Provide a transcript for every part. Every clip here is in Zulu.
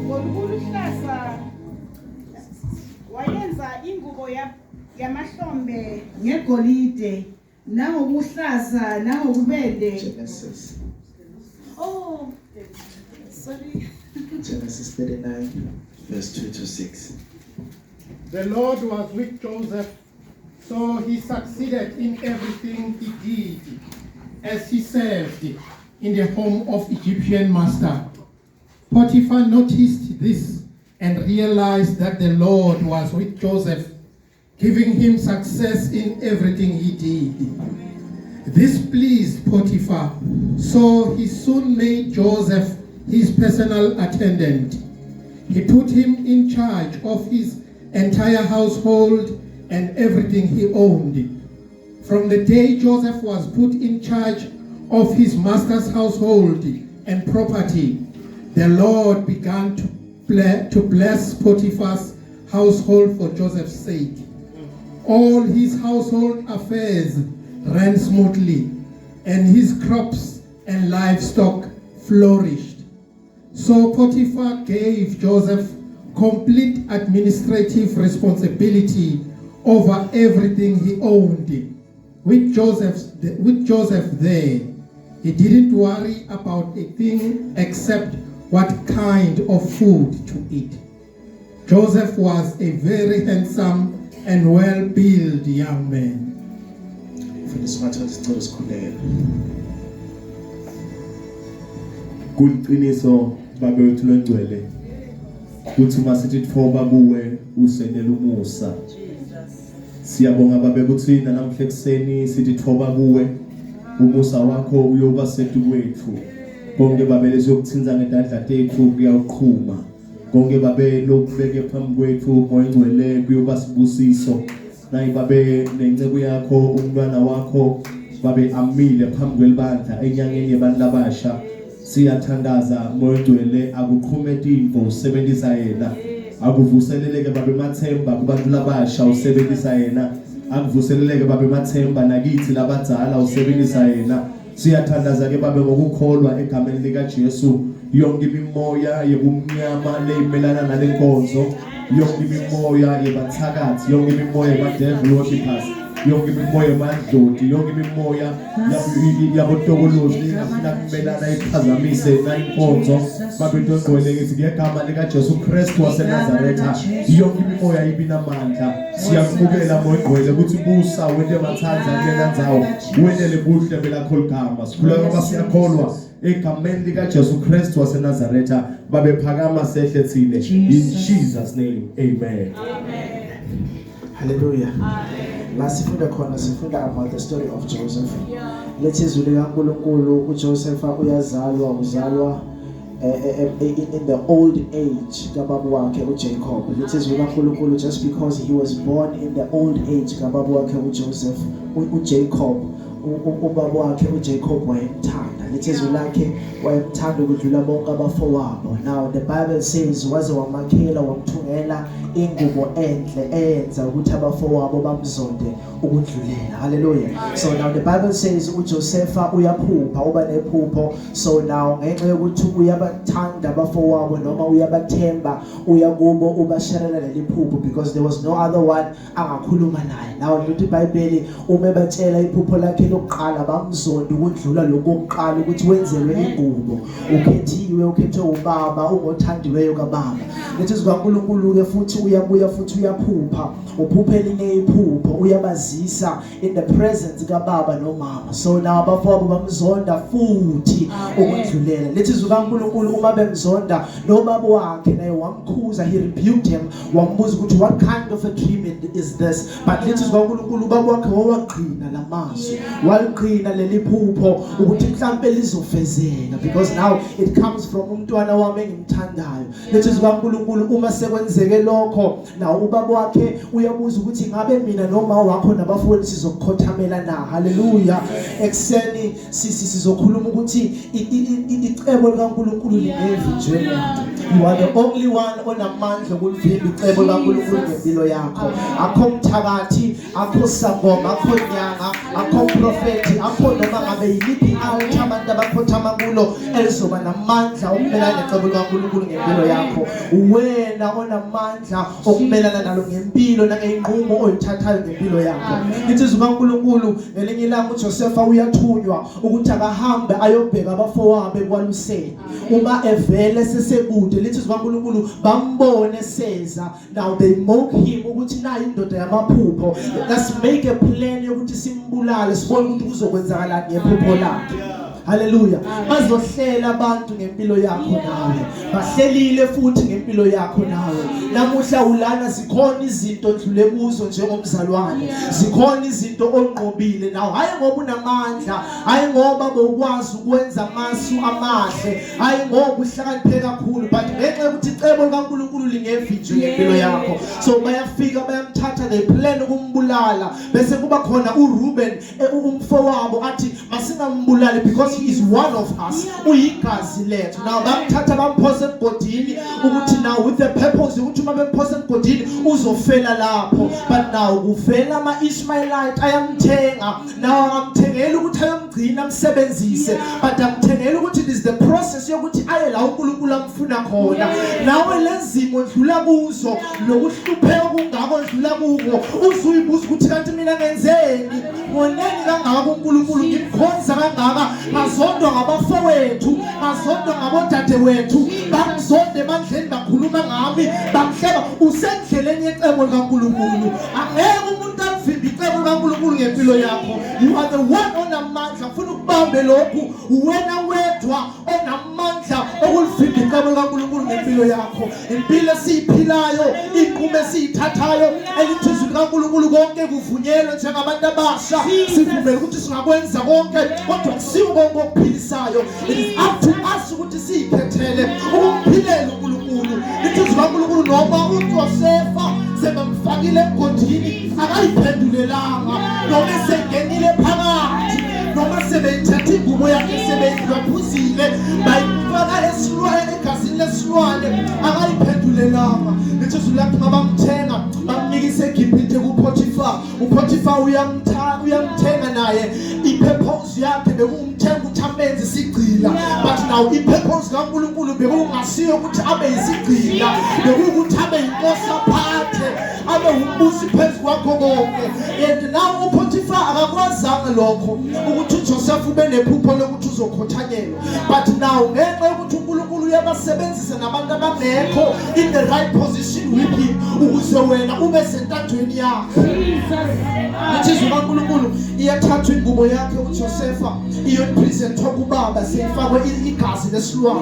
Ngoluhlaza wayenza ingubo yamahlombe ngegolide nangokuhlaza nangokubende. Genesis. Oh, sorry. Genesis 39, verse 2 to 6. The Lord was with Joseph, so he succeeded in everything he did, as he served in the home of Egyptian master. Potiphar noticed this and realized that the Lord was with Joseph, giving him success in everything he did. This pleased Potiphar, so he soon made Joseph his personal attendant. He put him in charge of his entire household and everything he owned. From the day Joseph was put in charge of his master's household and property, the Lord began to bless Potiphar's household for Joseph's sake. All his household affairs ran smoothly, and his crops and livestock flourished. So Potiphar gave Joseph complete administrative responsibility over everything he owned. With Joseph there, he didn't worry about a thing except what kind of food to eat. Joseph was a very handsome and well-built young man. Kuliqiniso babethu lengcwele kuthi masithi thoba kuwe usenela umusa. Siyabonga babe kuthina namhla ekseni sithi thoba kuwe umusa wakho uyoba setu kwethu. Konke babe lezokuthinza ngedandla tethu kuyaqhuma. Konke babe lokubeke phambi kwethu ngoyingcwele kuyoba sibusiso. Nayi babe nencebo yakho umntwana wakho babe amile phambi kwelibandla enyangeni yabantu abasha. Siyathandaza moyingcwele akuqhumete imvo usebenzisa yena. Akuvuseleleke babe mathemba kubantu labasha usebenzisa yena. Akuvuseleleke babe mathemba nakithi labadzala usebenzisa yena. Siyathandaza ke babe ngokukholwa egameni lika Jesu. Yonke imimoya yebumnyama leyimelana nalenkonzo, yonke imimoya yebathakathi, yonke imimoya yabadevil worshippers, yonke imimoya yamadloti, yonke imimoya yabotokolozi engafuna kumelana iphazamise nayinkonzo. Babe ntongcwele ngithi ngegama lika Jesu Kristu waseNazaretha, yonke imimoya ibinamandla. Siyakubukela moyingcwele ukuthi busa wende mathanza kulela ndzawo, wendele buhle belakho ligama. Sikhuleka ngoba siyakholwa egameni lika Jesu Kristu waseNazaretha babe phakama sehle thine. In Jesus name, amen. Hallelujah. Lasifunda khona sifunda about the story of Joseph. Lethi izwi likaNkulunkulu uJoseph uyazalwa uzalwa in the old age kababu wakhe uJacob. Lethi izwi likaNkulunkulu just because he was born in the old age kababu wakhe uJoseph uJacob. Ubaba wakhe uJacob wayemthanda. Lethi izwi lakhe wayemthanda ukudlula bonke abafowabo. Now the Bible says waze wamakhela wamthungela ingubo enhle eyenza ukuthi abafowabo bamzonde ukudlulela. Hallelujah. So now the Bible says uJosepha uyaphupha uba nephupho. So now ngenxa yokuthi uyabathanda abafowabo noma uyabathemba uyakubo ubasharela leli phupho because there was no other one angakhuluma naye. Now lithi iBhayibheli uma batshela iphupho lakhe lokuqala bamzonde ukudlula lokuqala ukuthi wenzelwe ingubo. Ukhethiwe ukhethwe ubaba ungothandiweyo kababa. Lethi zikaNkulunkulu ke futhi uyabuya futhi uyaphupha uphuphe elinye iphupho uyabazisa in the presence kababa nomama. So now abafowabo bamzonda futhi ukudlulela. Lethi zikaNkulunkulu uma bemzonda nobaba wakhe naye wamkhuza, he rebuked him, wambuza ukuthi what kind of a dream is this. But lethi zikaNkulunkulu baba wakhe waqina lamazwi waqina leli phupho ukuthi mhlambe lizofezeka because now it comes from umntwana wami engimthandayo. Lethi zikaNkulunkulu uma sekwenzeke lokho na ubaba wakhe uyabuza ukuthi ngabe mina noma wakho nabafowethu sizokukhothamela na. Hallelujah. Ekseni sizokhuluma ukuthi icebo likaNkulunkulu linevinjwe. You are the only one onamandla ukulivimba icebo likaNkulunkulu ngempilo yakho. Akho mthakathi, akho sangoma, akho nyanga, akho prophet, akho noma ngabe yiliphi altar abantu abakhothama kulo elizoba namandla okumelana necebo likaNkulunkulu ngempilo yakho. Wena onamandla okumelana nalo ngempilo nangeyinqumo oyithathayo ngempilo yakho. Insizwa kaNkulunkulu ngelinye ilanga uJosepha uyathunywa ukuthi akahambe ayobheka abafowabo ekwaluseni. Uma evele sesekude insizwa kaNkulunkulu bambone seza. Now they mock him ukuthi nayi indoda yamaphupho. Let's make a plan yokuthi simbulale sibone ukuthi kuzokwenzakala ngephupho lakhe. Hallelujah. Bazohlela abantu ngempilo yakho nawe. Bahlelile futhi ngempilo yakho nawe. Namuhla ulana zikhona izinto odlule kuzo njengomzalwane. Zikhona izinto onqobile nawe. Hayi ngoba unamandla, hayi ngoba bokwazi ukwenza amasu amahle, hayi ngoba uhlakaniphe kakhulu, but ngenxa yokuthi icebo likaNkulunkulu lingevinjwe ngempilo yakho. So bayafika bayamthatha they plan ukumbulala. Bese kuba khona uRuben umfowabo athi masingambulali because he is one of us. Uyigazi lethu. Now bamthatha bamphosa egodini ukuthi now with the purpose ukuthi uma bemphosa egodini uzofela lapho. But now kuvela ama-Ishmaelite ayamthenga. Now akamthengeli ukuthi ayomgcina amsebenzise, but amthengeli ukuthi it is the process yokuthi aye la uNkulunkulu amfuna khona. Nawe lezimo odlula kuzo nokuhlupheka kungako odlula kuko uzuyibuza ukuthi kanti mina ngenzeni? Ngoneni kangaka uNkulunkulu ngimkhonza kangaka? Ngazondwa ngabafowethu, ngazondwa ngabodadewethu, bangizonde emandleni bakhuluma ngami, bamhleba. Usendleleni yecebo likaNkulunkulu. Angeke umuntu avimbe icebo likaNkulunkulu ngempilo yakho. You are the one onamandla. Ufuna ukubambe lokhu wena wedwa onamandla okulivimba icebo likaNkulunkulu ngempilo yakho. Impilo esiyiphilayo, inqumo esiyithathayo, elithizwe likaNkulunkulu konke kuvunyelwe njengabantu abasha. Sivumele ukuthi singakwenza konke kodwa kusiwo konke okuphilisayo. It is up to us ukuthi siyikhethele ukumphilela uNkulunkulu. Lithizwe likaNkulunkulu noma uJosepha sebamfakile egodini akayiphendulelanga, noma esengenile phakathi, noma sebeyithatha ingubo yakhe sebeyiphuzile bayifaka esilwane egazini lesilwane akayiphendulelanga. Lithizwe lakhe ngabamthenga bamnikisa eGibhithe kuPotifa. uPotifa uyamthenga naye ipurpose yakhe bekumthenga ukuthi amenze isigcila, but now ipurpose kaNkulunkulu bekungasiyo ukuthi abe yisigcila, bekuwukuthi abe yinkosi aphathe, abe umbusi phezu kwakho konke. And now uPotifa akakwazanga lokho ukuthi uJoseph ube nephupho lokuthi uzokhothanyelwa, but now ngenxa yokuthi uNkulunkulu uyabasebenzisa nabantu abangekho in the right position with him ukuze wena ube sentandweni yakho. Lithizwe kaNkulunkulu iyathathwa ingubo yakhe uJosepha iyopresentwa kubaba seyifakwe igazi lesilwane.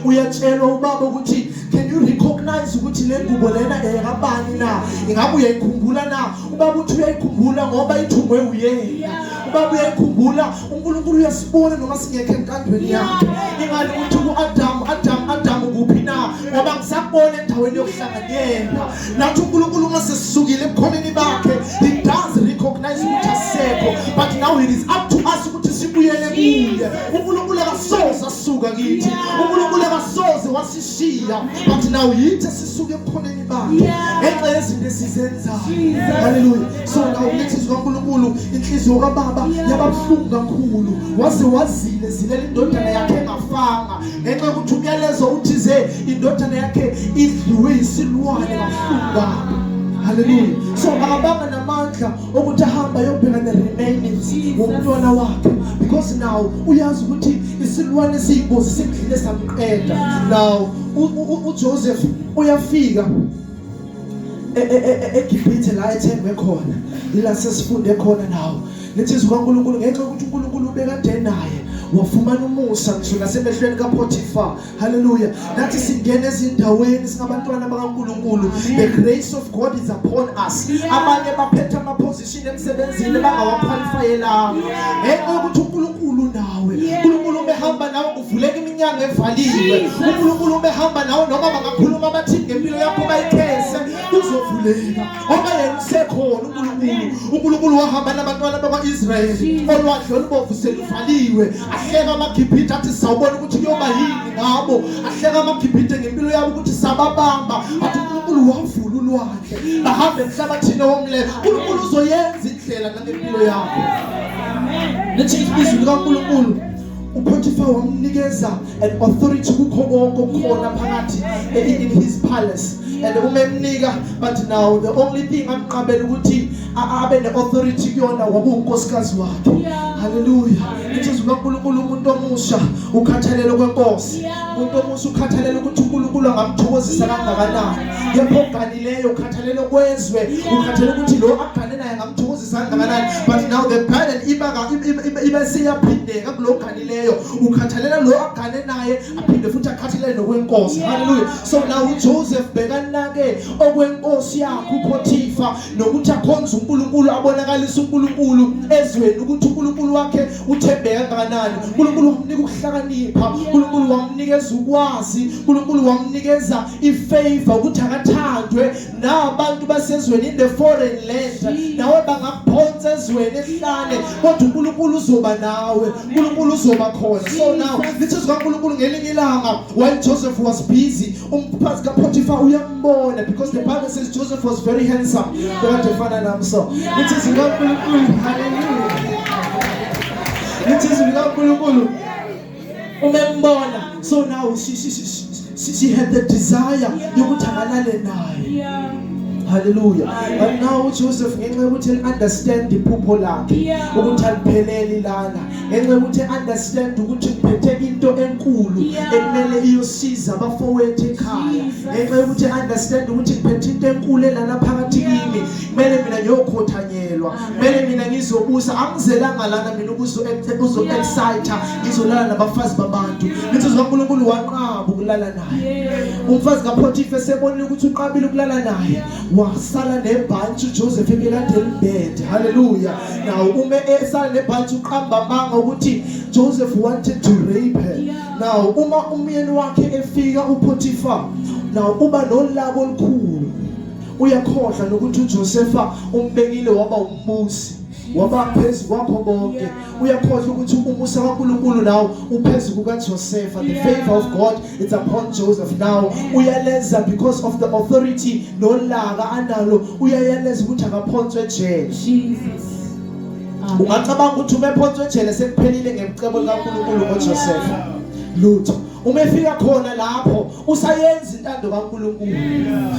Uyatshelwa ubaba ukuthi can you recognize ukuthi le ngubo lena eyakabani na? Ingabe uyayikhumbula na? Ubaba uthi uyayikhumbula ngoba ithungwe uyena. Ubaba uyayikhumbula uNkulunkulu uyasibona noma singekho enkandweni yakhe. Ingani uthi uAdam kuphi na? Ngoba ngisabona endaweni yokuhlanganyela. Nathi uNkulunkulu masesisukile ebukhoneni bakhe, he does recognize ukuthi asekho, but now it is up to us ukuthi sibuyele kuye. uNkulunkulu akasoze asuka kithi, uNkulunkulu akasoze wasishiya, but now yithi sisuke ebukhoneni bakhe ngenxa yezinto esizenzayo. Hallelujah. So now lethizwe kaNkulunkulu inhliziyo kababa yababuhlungu kakhulu, wazile zilela indodana yakhe engafanga ngenxa yokuthi umyalezo uthize indodana yakhe idliwe isilwane kabuhlungu kabi. Hallelujah. So akabanga namandla ukuthi ahamba ayobheka the remainings womntwana wakhe, because now uyazi ukuthi isilwane siyingozi sekudlile samqeda. Now uJoseph uyafika eGibhithe la ethengwe khona, ila sesifunde khona nawo. Lethizwe kaNkulunkulu ngenxa yokuthi uNkulunkulu ubekade naye wafumana umusa ngisho nasemehlweni kaPotifa. Hallelujah. Nathi singena ezindaweni singabantwana bakaNkulunkulu, the grace of God is upon us. Abanye baphethe ama position emsebenzini bangawaqualifyelanga ngenxa yokuthi uNkulunkulu nawe. uNkulunkulu ubehamba nawe kuvuleka iminyango evaliwe. uNkulunkulu ubehamba nawe noma bangakhuluma bathi ngempilo yakho bayikhese uzovula uyabaleka ngoba yena usekhona uNkulunkulu wahamba nabantwana bakwa-Israyeli olwandle olubomvu seluvaliwe ahleka amaGibhithe athi sawubona ukuthi kuyoba yini ngabo ahleka amaGibhithe ngempilo yabo ukuthi sababamba athi uNkulunkulu wavula ulwandle bahambe emhlabathini womlelo uNkulunkulu uzoyenza indlela nangempilo yakho lithi izwi likaNkulunkulu uPotiphar wamnikeza an authority kukho konke okukhona phakathi in his palace and umemnika but now the only thing amqabela ukuthi abe ne-authority kuyona wabunkosikazi wakhe hallelujah lithi izwi likaNkulunkulu umuntu omusha ukhathalelo kwenkosi umuntu omusha ukhathalelo ukuthi uNkulunkulu angamthokozisa kangakanani yebo oganileyo ukhathalelo kwezwe ukhathalelo ukuthi lo agane naye angamthokozisa kangakanani but now the burden iba siyaphindeka kulo ganileyo ukhathalela lo agane naye aphinde futhi akhathalele nokwenkosi hallelujah so now uJoseph bekanake okwenkosi yakhe uPotiphar nokuthi akhonza uNkulunkulu abonakalisa uNkulunkulu ezweni ukuthi uNkulunkulu wakhe uthembeka kangakanani uNkulunkulu wamnika ukuhlakanipha uNkulunkulu wamnikeza ukwazi uNkulunkulu wamnikeza ifavor ukuthi akathandwe nabantu basezweni in the foreign land nawe bangaphonsa ezweni ehlane kodwa uNkulunkulu uzoba nawe uNkulunkulu uzoba khona so now lithi uNkulunkulu ngelinye ilanga while Joseph was busy umphathi kaPotiphar uyambona because the Bible says Joseph was very handsome bekade efana nami so lithi uNkulunkulu hallelujah lithi uNkulunkulu umembona so now she had the desire yokuthi akalale naye hallelujah but now Joseph ngenxa yokuthi understand iphupho lakhe ukuthi alipheleli lana ngenxa yokuthi understand ukuthi kuphethe into enkulu ekumele iyosiza abafowethu ekhaya ngenxa yokuthi understand ukuthi kuphethe into enkulu lana phakathi kimi kumele mina ngiyokhothanyelwa kumele mina ngizobusa angizelanga lana mina uzo excite ngizolala nabafazi babantu lithi uNkulunkulu wanqaba ukulala naye umfazi kaPotiphar sebonile ukuthi uqabile ukulala naye wasala nebhanti uJoseph ebekade elibethe hallelujah now ume esala nebhanti uqamba manga ukuthi Joseph wanted to rape her now uma umyeni wakhe efika uPotiphar now uba nolabo olukhulu uyakhohlwa nokuthi uJosepha umbekile waba umbusi waba phezulu kwakho konke uyakhohlwa ukuthi umusa kaNkulunkulu nawo uphezulu kukaJosepha the favor of God is upon Joseph now uyaleza because of the authority nolaka analo uyayaleza ukuthi akaphonswe ejele Jesus ungacabanga ukuthi umephonswe ejele sekuphelile ngemcebo kaNkulunkulu ngoJosepha lutho umefika khona lapho usayenza intando kaNkulunkulu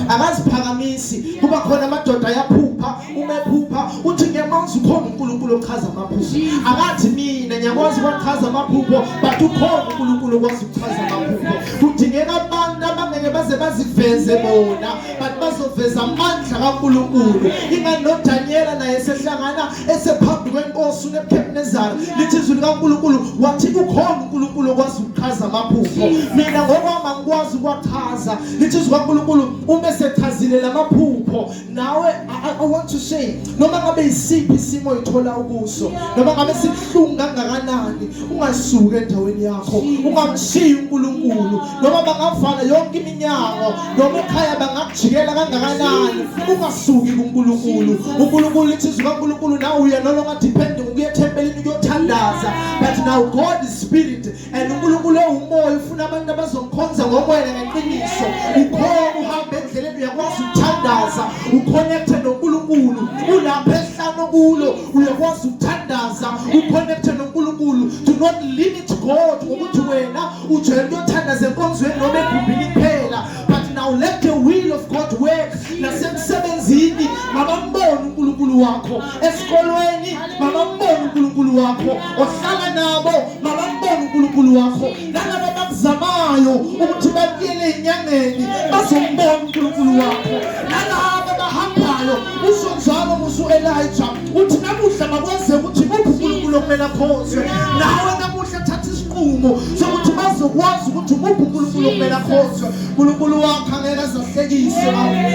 akaziphakamisi kuba khona amadoda ayaphupha umephupha uthi ngiyamanzi ukhona uNkulunkulu ochaza amaphupho akathi mina ngiyakwazi ukuchaza amaphupho but ukhona uNkulunkulu okwazi ukuchaza amaphupho kudingeka abantu abangeke baze baziveze bona but bazoveza amandla kaNkulunkulu ingani noDaniel naye sehlangana esephambi kwenkosi uNebukadnezar lithi izwi likaNkulunkulu wathi ukhona uNkulunkulu okwazi ukuchaza amaphupho mina ngokwami angikwazi ukwachaza lithi izwi likaNkulunkulu uma sechazile lamaphupho nawe I want to say noma ngabe isiphi isimo ithola ukuso noma ngabe sibhlungu kangakanani ungasuka endaweni yakho ungamshiyi uNkulunkulu noma bangavala yonke iminyango noma ekhaya bangakujikela kangakanani ungasuki kuNkulunkulu uNkulunkulu lithi izwi likaNkulunkulu nawe uya no longer depend ukuya ethempelini ukuyothandaza but now God is spirit and uNkulunkulu umoya ufuna abantu abazomkhonza ngomoya ngeqiniso ukhona uhamba endleleni uyakwazi ukuthandaza uconnect noNkulunkulu ulapha ehlano kulo uyakwazi ukuthandaza uconnect noNkulunkulu do not limit God ukuthi wena ujele ukuthandaza enkonzweni noma egumbini kuphela but now let the will of God work nasemsebenzini mabambone uNkulunkulu wakho esikolweni mabambone uNkulunkulu wakho ohlala nabo mabambone uNkulunkulu wakho nalabo abakuzamayo ukuthi babuyele enyangeni bazombona uNkulunkulu wakho nalabo abahambayo usho njalo musu Elijah uthi namuhla makwenze ukuthi uNkulunkulu okumele akhonzwe nawe namuhla thatha isinqumo sokuthi bazokwazi ukuthi uNkulunkulu okumele akhonzwe uNkulunkulu wakho angeke azahlekise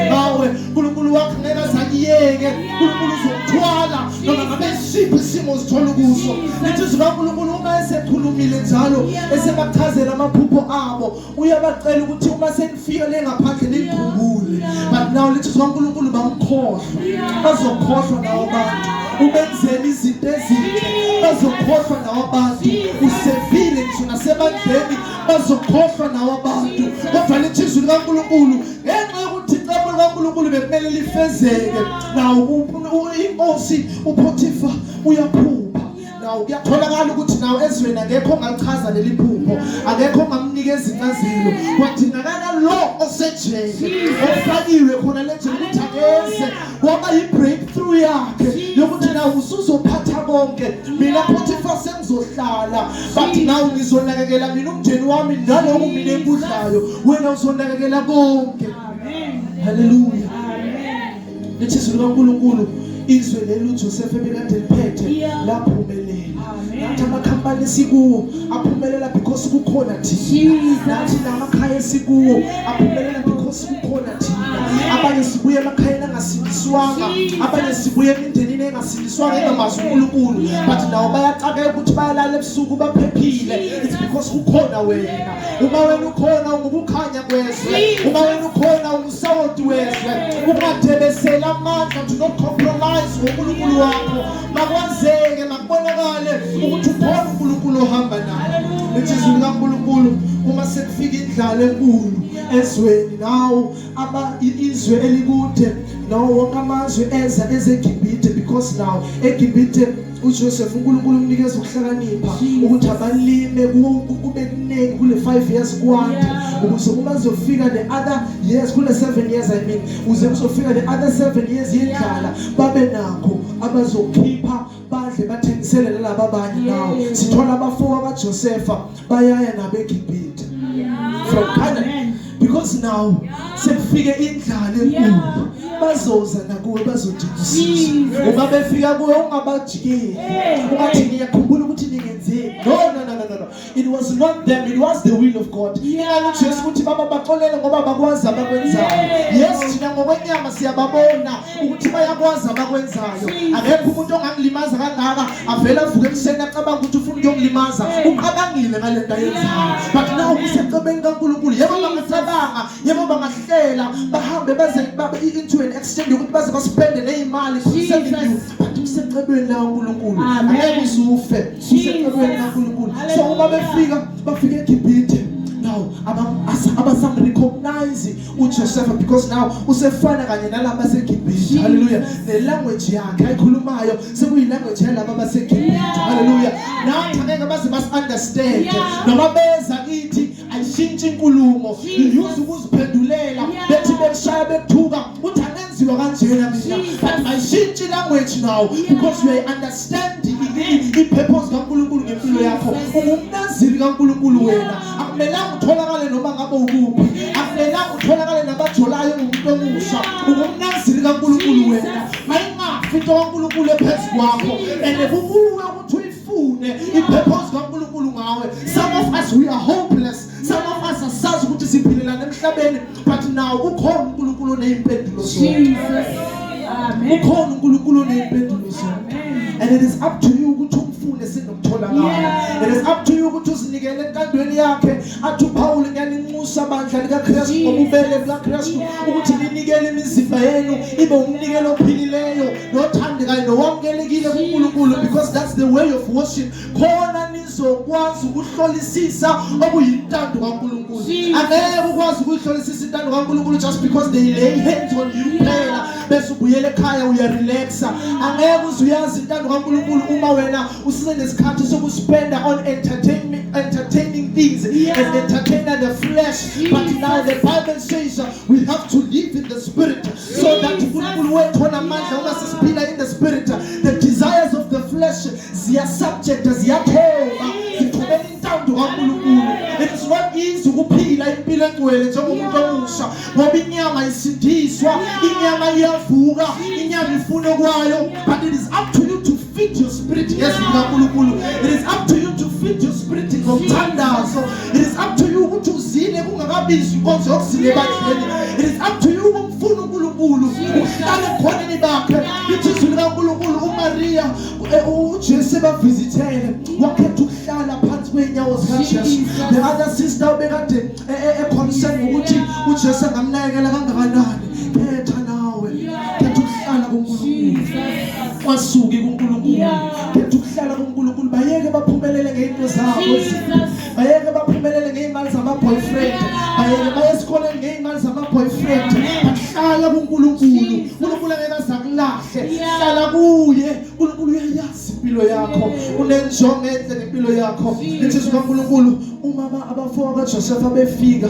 ngawe uNkulunkulu wakho angeke azakuyeke uzonake uNkulunkulu uzokuthwala noma ngabe siphi isimo uzithola kuso lithi izwi kaNkulunkulu uma esekhulumile njalo esebachazela amaphupho abo uyabacela ukuthi uma senifika le ngaphandle nikhumbule but now lithi izwi kaNkulunkulu bangikhohlwa bazokhohlwa nawo abantu ubenzele izinto ezinhle bazokhohlwa nawo abantu usevile ngisho nasebandleni bazokhohlwa nawo abantu kodwa lithi izwi likaNkulunkulu ngenxa yokuthi icebo likaNkulunkulu bekumele lifezeke nawo inkosi uPotifa uyaphupha nawo kuyatholakala ukuthi nawo ezweni akekho ongachaza leli phupho akekho ongamnikeza incazelo kwadingakala lo osejele ofakiwe khona lejele ukuthi akeze kwaba yi-breakthrough yakhe yokuthi nawo usuzophatha konke mina Potifa sengizohlala but nawo ngizonakekela mina umndeni wami naloku mina engikudlayo wena uzonakekela konke haleluya lithi izwi likaNkulunkulu izwe leli uJoseph ebekade liphethe laphumelela nathi amakhampani esikuwo aphumelela because kukhona thina nathi namakhaya esikuwo aphumelela because kukhona thina abanye sibuye emakhayeni angasindiswanga abanye sibuye emindenini engasindiswanga engamazi uNkulunkulu but nawo bayaqaka ukuthi bayalala ebusuku baphephile it's because kukhona wena uma wena ukhona ungubukhanya kwezwe uma wena ukhona ungusawoti wezwe ungadebesela amandla to not compromise ngoNkulunkulu wakho makwenzeke makubonakale ukuthi ukhona uNkulunkulu ohamba naye lithi izwi likaNkulunkulu uma sekufika indlala enkulu ezweni nawo izwe elikude nawo wonke amazwe eza ezeGibhithe because now eGibhithe uJoseph uNkulunkulu umnikeza ukuhlakanipha ukuthi abalime kube kuningi kule 5 years kwande ukuze uma zofika the other years kule 7 years uze kuzofika the other 7 years yendlala babe nakho abazokhipha badle bathengisele lalabo abanye nawo sithola abafowabo kaJosepha bayaya nabeGibhithe from Canaan because now sekufike indlala enkulu bazoza nakuwe bazodingisisa uma befika kuwe ungabajikeli ungathi ngiyakhumbula ukuthi ningenzeni no it was not them it was the will of God uJesu ukuthi baba baxolele ngoba bakwazi abakwenzayo yes thina ngokwenyama siyababona ukuthi bayakwazi abakwenzayo akekho umuntu ongangilimaza kangaka avela avuke ekuseni acabanga ukuthi ufuna ukuyongilimaza uqabangile ngalento ayenzayo but now usecebeni kaNkulunkulu yebo bangasabanga yebo bangahlela bahambe baze into an extend ukuthi baze baspende nezimali kusebenzisa but usecebeni la uNkulunkulu angeke usufe usecebeni la uNkulunkulu so uma bafika eGibhithe now abasam recognize uJoseph because now usefana kanye nalabo baseGibhithe haleluya the language yakhe ayikhulumayo sekuyi language yalabo baseGibhithe haleluya nathi angeke baze understand noma beza kithi ayishintshe inkulumo use ukuziphendulela bethi bekushaya bekuthuka uthi anenziwa kanjena mina but ayishintshe language now because we understand i-purpose kaNkulunkulu ngempilo yakho ungumnaziri kaNkulunkulu wena akumelanga utholakale noma ngabe ukuphi akumelanga utholakale nabajolayo umuntu omusha ungumnaziri kaNkulunkulu wena mayingafi into kaNkulunkulu ephezu kwakho and kubuwe ukuthi uyifune i-purpose kaNkulunkulu ngawe some of us we are hopeless some of us asazi ukuthi siphilelana emhlabeni but now ukhona uNkulunkulu onezimpendulo zonke amen ukhona uNkulunkulu onezimpendulo zonke and it is up to you ukuthi umfune sinokutholakala it is up to you ukuthi uzinikele entandweni yakhe athi uPaul ngiyaninxusa bandla likaKristu ngobubele bukaKristu ukuthi linikele imizimba yenu ibe umnikelo ophilileyo nothandekayo nowamukelekile kuNkulunkulu because that's the way of worship khona nizokwazi ukuhlolisisa okuyintando kaNkulunkulu angeke ukwazi ukuhlolisisa intando kaNkulunkulu just because they lay hands on you phela bese ubuyele ekhaya uyarelaxa angeke uzuyazi intando kaNkulunkulu uma wena usise nesikhathi sokuspenda on entertaining things and entertaining the flesh but now the Bible says we have to live in the spirit so that uNkulunkulu wethu onamandla uma sisiphila in the spirit the desires of the flesh ziya subject ziyathoba zithobela intando kaNkulunkulu it is not easy ukuphila impilo engcwele njengomuntu omusha ngoba inyama isindiswa inyama iyavuka inyama ifuna kwayo but it is up to you to feed your spirit spirit yesikaNkulunkulu. It is up to you to feed your spirit ngomthandazo. It is up to you ukuthi uzile kungakabizi inkonzo yokuzila ebandleni. It is up to you ukufuna uNkulunkulu uhlale khona bakhe. Lithi izwi likaNkulunkulu uMaria uJesu bavizithele wakhetha ukuhlala phansi kwenyawo zikaJesu. The other sister ubekade concern ukuthi uJesu angamnakekela kangakanani. Khetha nawe, khetha ukuhlala kuNkulunkulu. Wasuki kuNkulunkulu. Khetha ukuhlala kuNkulunkulu. Bayeke baphumelele ngeinto zabo. Bayeke baphumelele ngeimali zama-boyfriend. Bayeke bayesikoleni ngeimali zama-boyfriend. Bahlala kuNkulunkulu. uNkulunkulu angeke azakulahle. Hlala kuye. uNkulunkulu uyayazi impilo yakho. Unenjongo enhle ngempilo yakho. Lithi izwi likaNkulunkulu uma abafowabo kaJoseph befika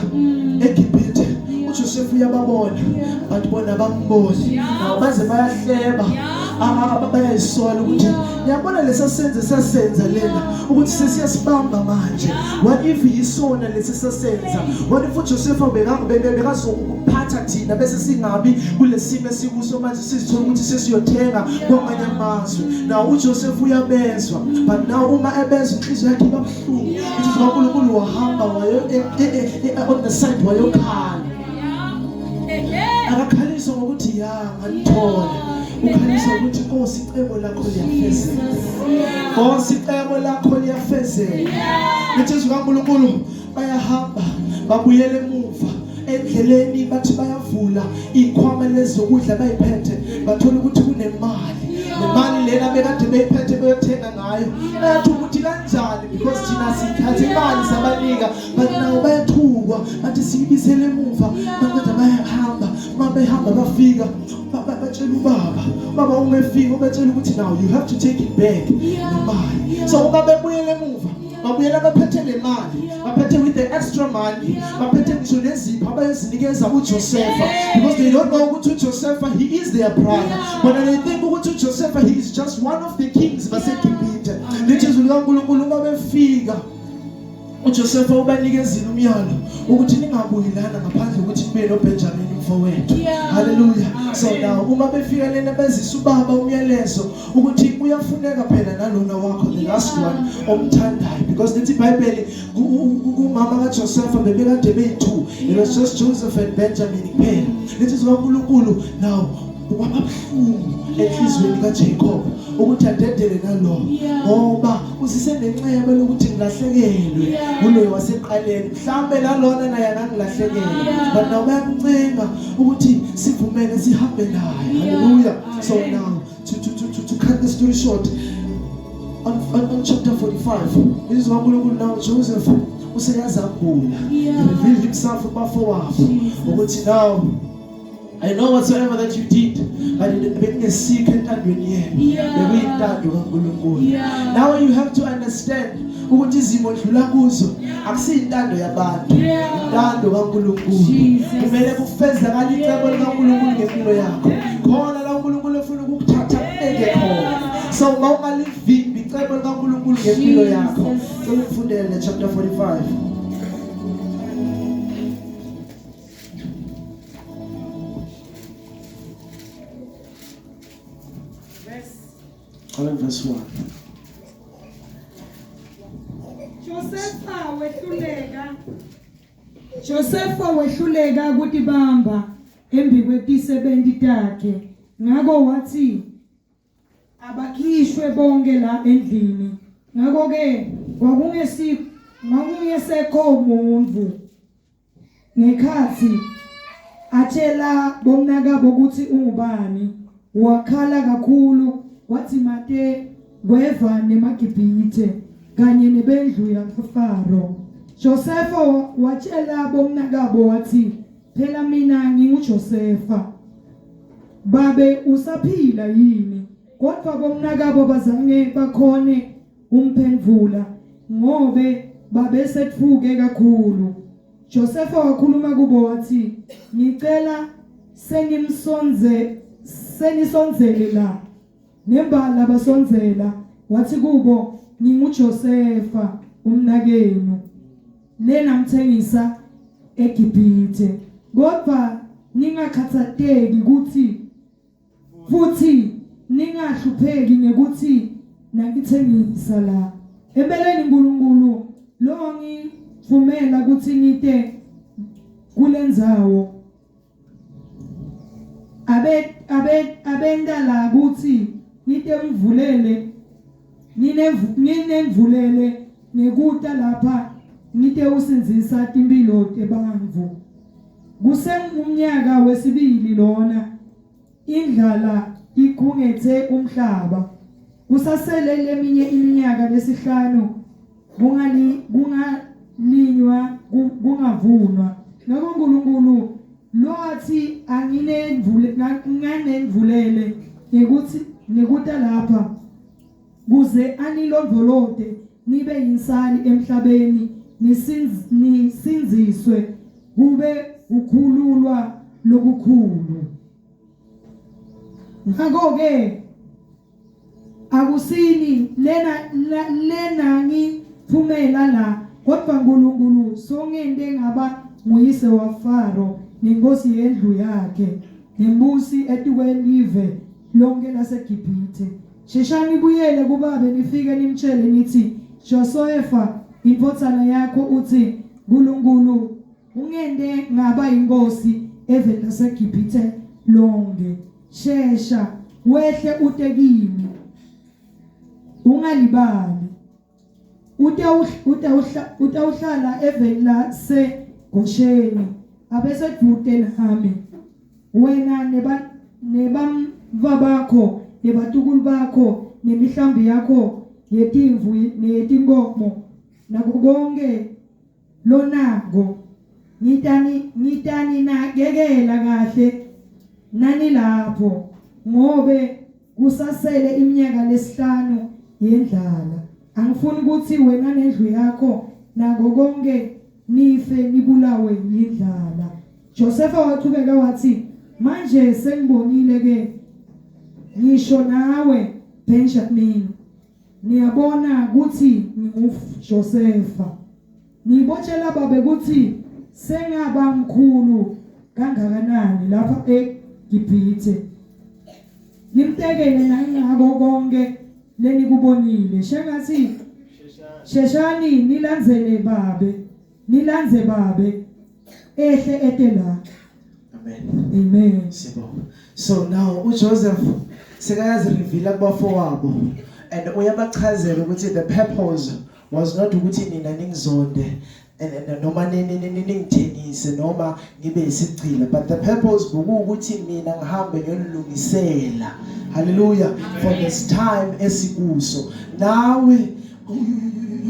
eGibhithe, uJoseph uyababona, but bona bamboni. Nawo baze bayahleba. Bayayisola ukuthi yabona lesasenze sasenza lena ukuthi sesiyasibamba manje. What if yisona lesisasenza? What if uJoseph bekazokuphatha thina bese singabi kulesimo esikuso manje sizithola ukuthi sesiyothenga kwamanye amazwe. Now uJoseph uyabezwa, but now uma ebezwa inhliziyo yakhe ibabuhlungu. Ukuthi uNkulunkulu wahamba wayo on the side wayokhala. Akakhalisa ngokuthi ngalithole. Ukhalisa ukuthi Nkosi icebo lakho liyafezeka. Nkosi icebo lakho liyafezeka. Lithi izwi likaNkulunkulu bayahamba babuyele emuva. Endleleni bathi bayavula ikhwama lezokudla bayiphethe bathola ukuthi kunemali. Nemali lena bekade beyiphethe beyothenga ngayo. Bathi ukuthi kanjani because thina sithathe imali sabanika, but nawo bayathukwa bathi siyibisele emuva. Baqeda bayahamba, mabehamba bafika batshela ubaba umefika ubetshela ukuthi now you have to take it back nemali. So uma bebuyele emuva babuyela baphethe le mali, baphethe with the extra money, baphethe ngisho nezipho abayezinikeza uJoseph, because they don't know ukuthi uJoseph he is their brother, but they think ukuthi uJoseph he is just one of the kings baseGibhithe. Lithi izwi likaNkulunkulu uma befika uJoseph ubanikezile umyalo ukuthi ningabuyelana ngaphandle ukuthi kube noBenjamin umfowethu. Hallelujah. So now uma befika lena bezisa ubaba umyalezo ukuthi uyafuneka phela nalona wakho the last one omthandayo, because lithi iBhayibheli umama kaJoseph bebekade beyi2, it was just Joseph and Benjamin kuphela. Lithi izwi likaNkulunkulu now wababhlungu enhlizweni kaJacob ukuthi adedele nalo ngoba usisenenxeba lokuthi ngilahlekelwe uloyo waseqaleni, mhlambe lalona naye angangilahlekelwe, but now bayancenga ukuthi sivumele sihambe naye. Hallelujah. So now to cut the story short, on chapter 45 this is uNkulunkulu now Joseph useyazambula, he revealed himself kubafowabo ukuthi now I know whatsoever that you did, but in a secret entandweni yenu bekuyintando kaNkulunkulu. Now you have to understand ukuthi izimo odlula kuzo akusiyintando yabantu, intando kaNkulunkulu. Kumele kufezakale icebo likaNkulunkulu ngempilo yakho. Khona la uNkulunkulu ufuna ukukuthatha kubeke khona. So mawungalivimbi icebo likaNkulunkulu ngempilo yakho. Ukufundela chapter 45. Verse 1. Josepha wehluleka ukutibamba embi kwetisebenti takhe, ngako wathi abakhishwe bonke la endlini. Ngako ke kwakungesekho umuntu ngekhathi atshela bomnakabo ukuthi ungubani, wakhala kakhulu wathi mate weva nemaGibhithe kanye nebendlu yaFaro. Josepha watshela bomnakabo wathi phela mina nginguJosepha, babe usaphila yini? Kodwa bomnakabo bazange bakhone umphendvula ngobe babe setfuke kakhulu. Josepha wakhuluma kubo wathi ngicela senisonzele la. Nembala basonzela wathi kubo nginguJosepha umnakenu lena mthengisa eGibhithe, kodwa ningakhathateki ukuthi futhi ningahlupheki ngekuthi nakithengisa la empeleni uNkulunkulu lo ngivumela ukuthi ngite kulendzawo abenda la ukuthi ngite ngivulele nginemvulele ngikuta lapha ngite usinzisa impilo tebantfu kusengumnyaka wesibili lona indlala ikhungethe umhlaba kusasele leminye iminyaka lesihlanu kungalinywa kungavunwa ngakho uNkulunkulu lo athi anginenvulele ngikuta lapha kuze anilondolode nibe yinsali emhlabeni nisinziswe kube ukhululwa lokukhulu ngakho-ke akusini lena ngiphumela la kodwa uNkulunkulu songende ngaba nguyise waFaro nenkosi yendlu yakhe nembusi etikwelive lonke laseGibhithe sheshani buyele kubabe nifike nimtshele nithi Josefa indvodzana yakho uthi uNkulunkulu ungende ngaba inkosi evela laseGibhithe lonke shesha wehle utekini ungalibali utawuhlala evela seGosheni abesedude lami wena nebamva bakho nebatukulu bakho nemihlambi yakho yetimvu neyetinkomo nakho konke lonako ngitani nakekela kahle nani lapho ngobe kusasele iminyaka lesihlanu yendlala angifuni ukuthi wena nendlu yakho nako konke nife nibulawe yindlala Josefa waqhubeka wathi manje sengibonile ke ngisho nawe Benjamin niyabona ukuthi nginguJosefa nibotshela babe ukuthi sengaba mkhulu kangakanani lapha eGibhithe nimtekele nangako konke lenikubonile shengathi sheshani nilanze babe ehle etela amen so now uJoseph sekayazi reveal kubafowabo and uyabachazela ukuthi the purpose was not ukuthi nina ningizonde noma ningithengise noma ngibe isigcila but the purpose ukuthi mina ngihambe ngiyolungisela hallelujah for this time esikuso nawe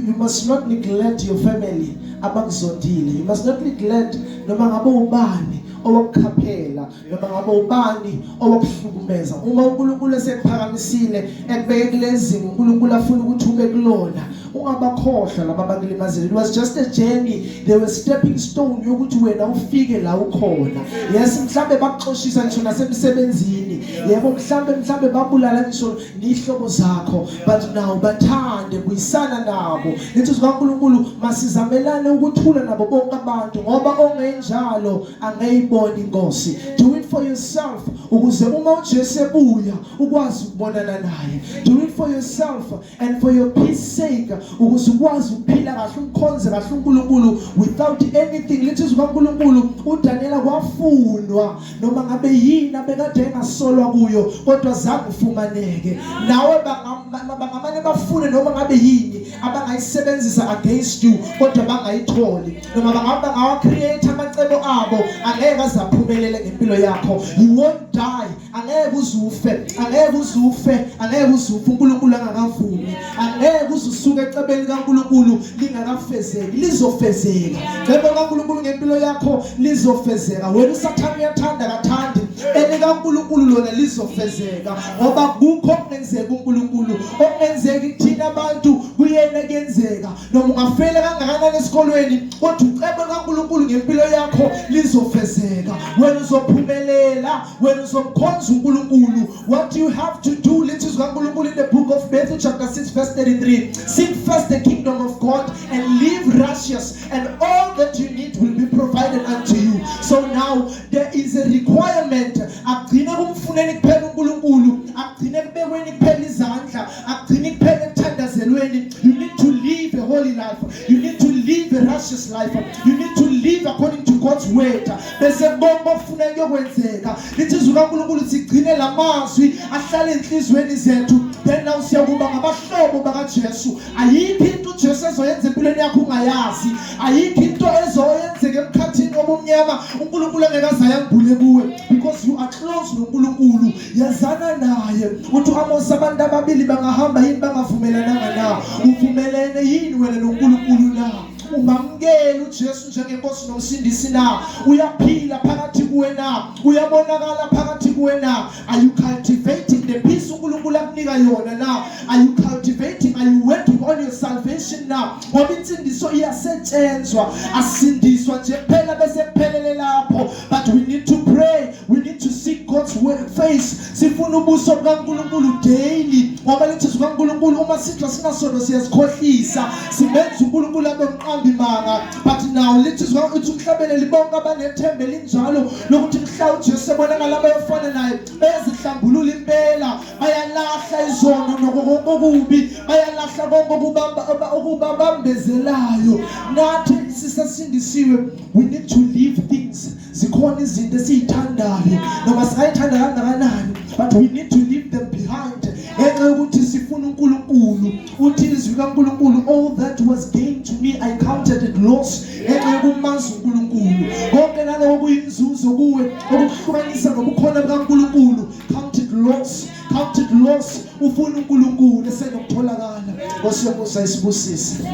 you must not neglect your family abakuzondile you must not neglect noma ngabe ubani owakukhaphela noma ngabe ubani owakuhlukumeza uma uNkulunkulu esekuphakamisile ekubeke kulezimo uNkulunkulu afuna ukuthi ube kulona ungabakhohlwa laba bakulimazile it was just a journey they were stepping stone yokuthi wena ufike la ukhona yes mhlambe bakuxoshisa ngisho nasemsebenzini yebo mhlambe babulala ngisho nihlobo zakho but now bathande kuyisana nabo lithi uNkulunkulu masizamelane ukuthula nabo bonke abantu ngoba ongenjalo angeyibona inkosi do it for yourself ukuze uma uJesu ebuya ukwazi ukubonana naye do it for yourself and for your peace sake ukuze ukwazi ukuphila kahle umkhonze kahle uNkulunkulu without anything lithi uNkulunkulu uDaniel kwafundwa noma ngabe yini abekade engasolwa kuyo kodwa zange ufumaneke nawe bangamanye bafune noma ngabe yini abangayisebenzisa against you kodwa bangayitholi noma bangawa create amacebo abo angeke azaphumelele ngempilo yakho you won't die angeke uzufe uNkulunkulu angakavumi angeke uzusuke ecebeni kaNkulunkulu lingakafezeki lizofezeka cebo kaNkulunkulu ngempilo yakho lizofezeka wena uSathane uyathanda kathandi elikaNkulunkulu lona lizofezeka ngoba kukho okungenzeka uNkulunkulu okungenzeka kuthina abantu kuyena kuyenzeka noma ungafela kangakanani esikolweni kodwa ucebo kaNkulunkulu ngempilo yakho lizofezeka wena uzophumelela wena uzomkhonza uNkulunkulu what you have to do lithi kaNkulunkulu in the book of Matthew chapter 6 verse 33 seek first the kingdom of God and live righteous and all that you need will be provided unto you so now there is a requirement agcine kumfuneni kuphela uNkulunkulu agcine kubekweni kuphela izandla agcine kuphela word bese bonke ofuna ukuyokwenzeka lithi izwi kaNkulunkulu sigcine lamazwi ahlale enhlizweni zethu then now siyakuba ngabahlobo bakaJesu ayikho into uJesu ezoyenza empilweni yakho ungayazi ayikho into ezoyenzeka emkhathini obumnyama uNkulunkulu engekaze ayambule kuwe because you are close noNkulunkulu yazana naye uthi Amos abantu ababili bangahamba yini bangavumelananga na uvumelene yini wena noNkulunkulu na umamukela uJesu njengenkosi nomsindisi na uyaphila phakathi kuwe na uyabonakala phakathi kuwe na are you cultivating the peace uNkulunkulu akunika yona na are you cultivating are you working on your salvation now ngoba insindiso iyasetshenzwa asindiswa nje phela bese kuphelele lapho but we need to pray we need to seek God's face sifuna ubuso bukaNkulunkulu daily ngoba lithi uNkulunkulu uma sithi sinasono siyasikhohlisa sibenza uNkulunkulu abemqambi manga but now lithi umhlabeleli bonke abanethembe linjalo lokuthi mhla uJesu ebonakala abayofana naye bezihlambulula impela bayalahla izono nokubi bayalahla konke okubambezelayo nathi sisasindisiwe we need to leave things zikhona izinto esizithandayo noma singayithanda kangakanani but we need to leave them behind ngenxa yokuthi sifuna uNkulunkulu uthi izwi kaNkulunkulu all that was gained to me I counted it loss ngenxa yokumazi uNkulunkulu konke naloko kuyinzuzo kuwe okuhlukanisa nobukhona bukaNkulunkulu counted loss ufuna uNkulunkulu esenokutholakala ngosiyamusa isibusise